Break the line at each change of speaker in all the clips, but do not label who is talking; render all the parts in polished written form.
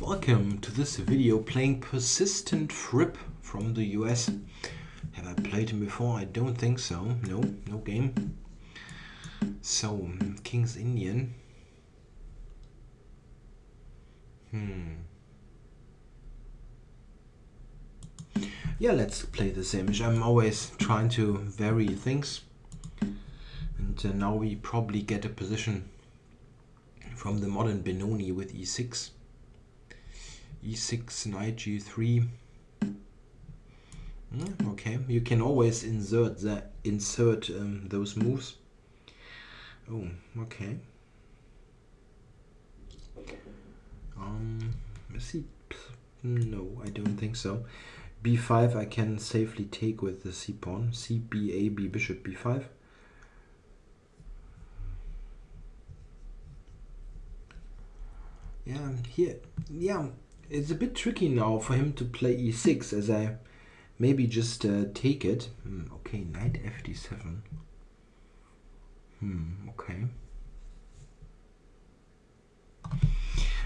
welcome to this video playing PersistentFrip from the US. Have I played him before? I don't think so. No game. So, King's Indian. Yeah, let's play the Saemisch. I'm always trying to vary things. And now we probably get a position from the modern Benoni with e6. e6, knight g3. Okay, you can always insert those moves. Oh, okay. Let's see. No, I don't think so. b5 I can safely take with the c pawn. c, b, a, b, bishop, b5. Yeah, here, yeah, it's a bit tricky now for him to play e6, as I maybe just take it. Okay, knight fd7. Okay.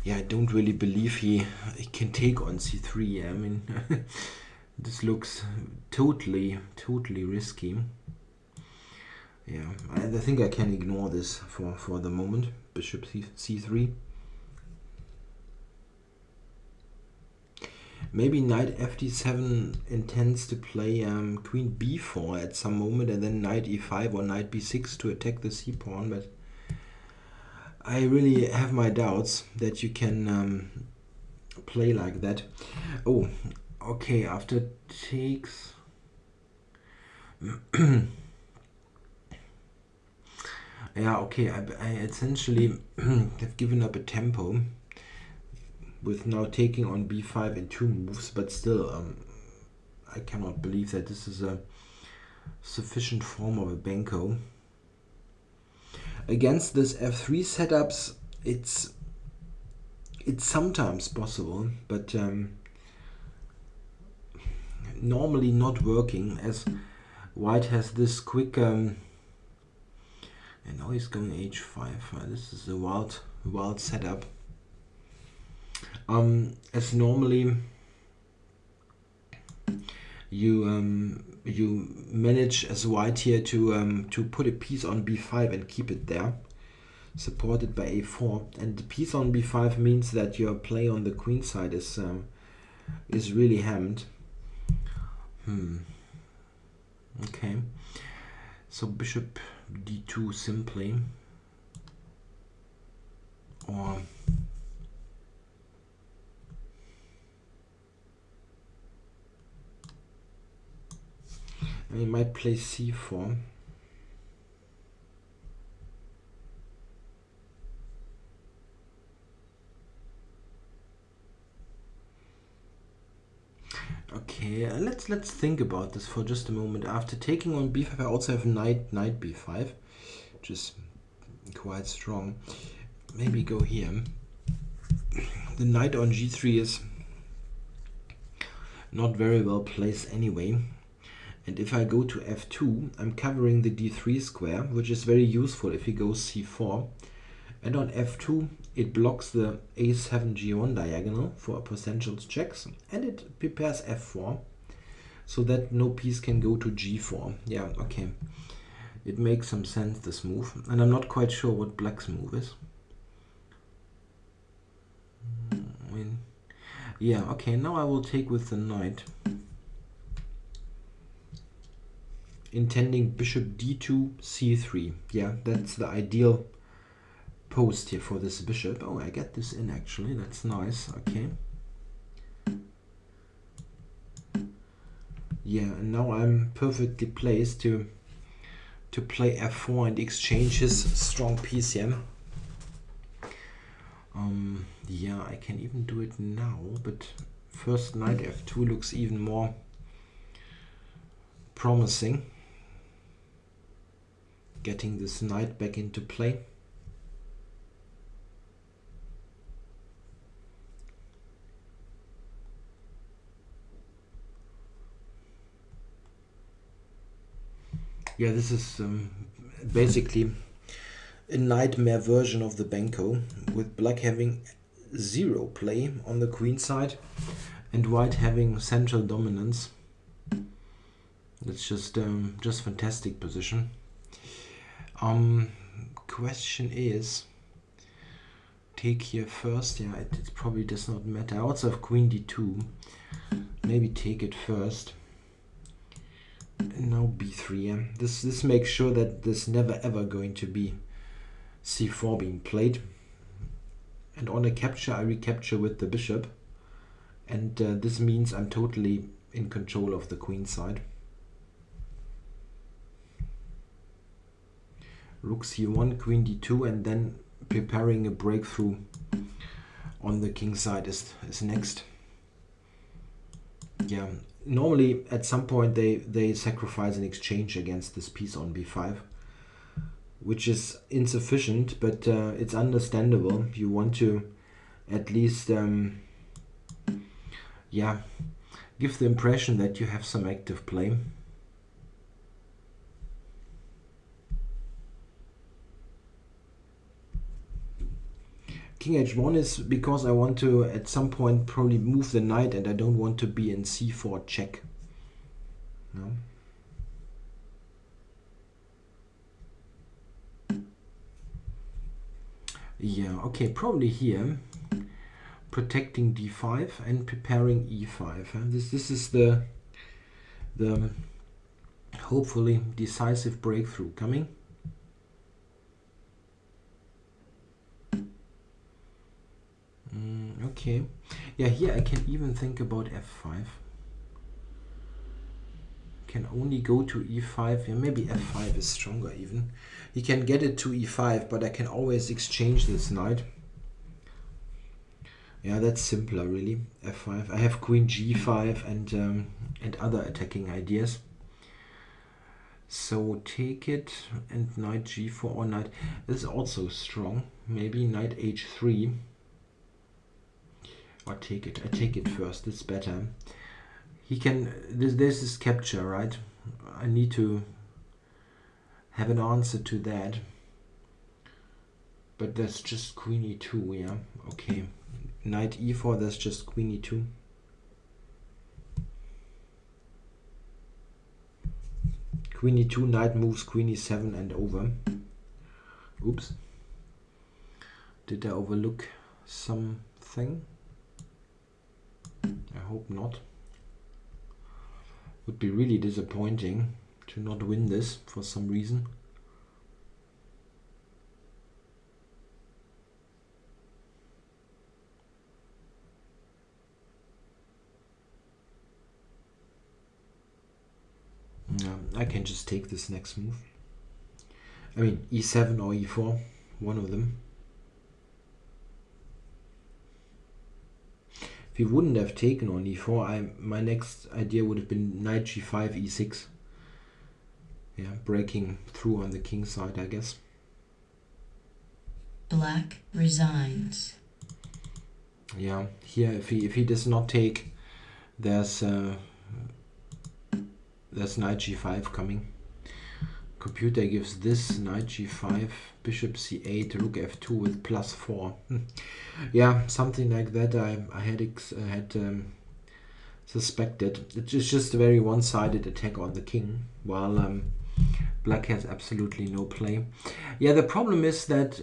Yeah, I don't really believe he can take on c3. I mean, this looks totally risky. Yeah, I think I can ignore this for the moment. Bishop c3. Maybe knight fd7 intends to play queen b4 at some moment, and then knight e5 or knight b6 to attack the c pawn, but I really have my doubts that you can play like that. Oh, okay, after takes... yeah, okay, I essentially have given up a tempo with now taking on b5 in 2 moves, but still I cannot believe that this is a sufficient form of a banco. Against this f3 setups, it's sometimes possible, but normally not working, as white has this quick and now he's going h5. This is a wild setup. As normally you manage as white here to put a piece on b5 and keep it there, supported by a4, and the piece on b5 means that your play on the queen side is really hammed. Okay, so bishop d2 simply, or I might play c4. Okay, let's think about this for just a moment. After taking on b5, I also have knight b5, which is quite strong. Maybe go here. The knight on g3 is not very well placed anyway. And if I go to f2, I'm covering the d3 square, which is very useful if he goes c4. And on f2, it blocks the a7 g1 diagonal for potential checks, and it prepares f4, so that no piece can go to g4. Yeah, okay. It makes some sense, this move. And I'm not quite sure what black's move is. I mean, yeah, okay, now I will take with the knight, intending bishop d2 c3. Yeah, that's the ideal post here for this bishop. Oh, I get this in actually, that's nice. Okay, yeah, and now I'm perfectly placed to play f4 and exchange his strong piece here. Yeah, I can even do it now, but first knight f2 looks even more promising, getting this knight back into play. Yeah, this is basically a nightmare version of the banco, with black having zero play on the queen side, and white having central dominance. That's just fantastic position. Question is, take here first. Yeah, it probably does not matter. I also have queen d2. Maybe take it first. And now b3. Yeah. This makes sure that there's never ever going to be c4 being played. And on a capture, I recapture with the bishop. And this means I'm totally in control of the queen side. Rook c1, queen d2, and then preparing a breakthrough on the king side is next. Yeah, normally at some point they sacrifice an exchange against this piece on b5, which is insufficient, but it's understandable. You want to at least yeah, give the impression that you have some active play. King h1 is because I want to at some point probably move the knight, and I don't want to be in c4 check. No. Yeah, okay, probably here protecting d5 and preparing e5. This is the hopefully decisive breakthrough coming. Okay, yeah, here I can even think about f5. Can only go to e5. Yeah, maybe f5 is stronger even. He can get it to e5, but I can always exchange this knight. Yeah, that's simpler really. f5. I have queen g5 and other attacking ideas. So take it, and knight g4 or knight. This is also strong. Maybe knight h3. Or take it. I take it first. It's better. He can. This is capture, right? I need to have an answer to that. But that's just queen e2. Yeah. Okay. Knight e4. That's just queen e2. Queen e2. Knight moves queen e7 and over. Oops. Did I overlook something? I hope not. Would be really disappointing to not win this for some reason. Yeah, I can just take this next move. I mean e7 or e4, one of them. If he wouldn't have taken on e4, my next idea would have been knight g5, e6. Yeah, breaking through on the king side, I guess.
Black resigns.
Yeah, here if he does not take, there's knight g5 coming. Computer gives this knight g5, bishop c8, rook f2 with +4. Yeah, something like that. I had suspected. It's just a very one-sided attack on the king, while black has absolutely no play. Yeah, the problem is that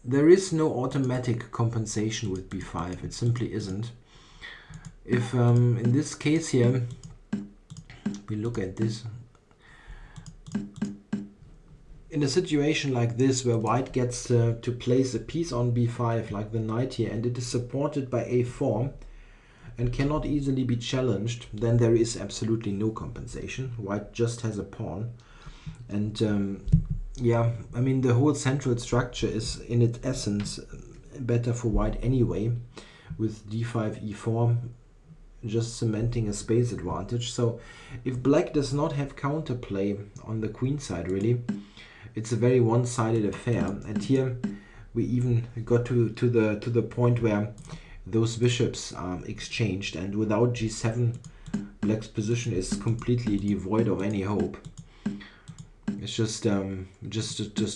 there is no automatic compensation with b5. It simply isn't. If in this case here we look at this, in a situation like this where white gets to place a piece on b5 like the knight here, and it is supported by a4 and cannot easily be challenged, then there is absolutely no compensation. White just has a pawn, and yeah, I mean the whole central structure is in its essence better for white anyway, with d5 e4 just cementing a space advantage. So if black does not have counterplay on the queen side really, it's a very one-sided affair. And here we even got to the point where those bishops are exchanged, and without g7 black's position is completely devoid of any hope. It's just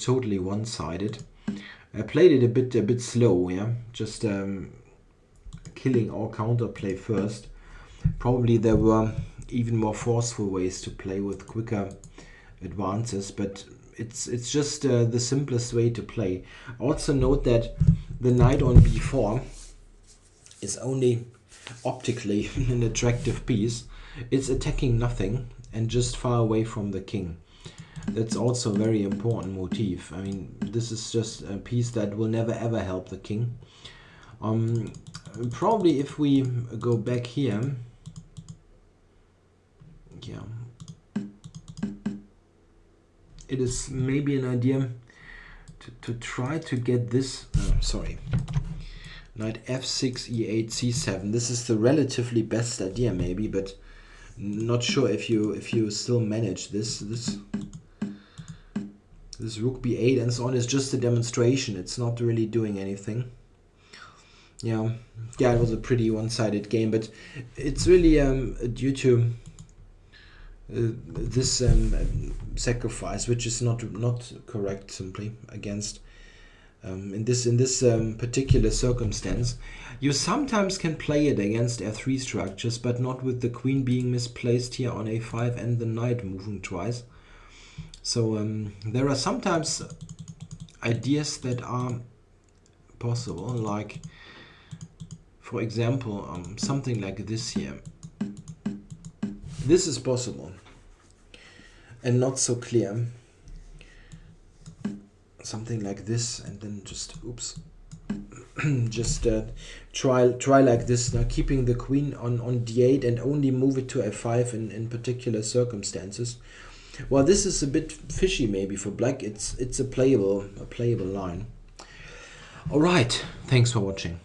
totally one-sided, I played it a bit slow, yeah, just killing our counterplay first. Probably there were even more forceful ways to play with quicker advances, but it's just the simplest way to play. Also note that the knight on b4 is only optically an attractive piece. It's attacking nothing and just far away from the king. That's also a very important motif. I mean, this is just a piece that will never ever help the king. Probably if we go back here, yeah, it is maybe an idea to try to get this, knight f6, e8, c7. This is the relatively best idea maybe, but not sure if you still manage this rook b8 and so on is just a demonstration. It's not really doing anything. Yeah, it was a pretty one-sided game, but it's really due to this sacrifice, which is not correct simply against in this particular circumstance. You sometimes can play it against f3 structures, but not with the queen being misplaced here on a5 and the knight moving twice. So there are sometimes ideas that are possible, like for example something like this here. This is possible and not so clear. Something like this, and then just oops just try like this now, keeping the queen on d8 and only move it to f5 in particular circumstances. Well, this is a bit fishy maybe for black. It's a playable line. All right, thanks for watching.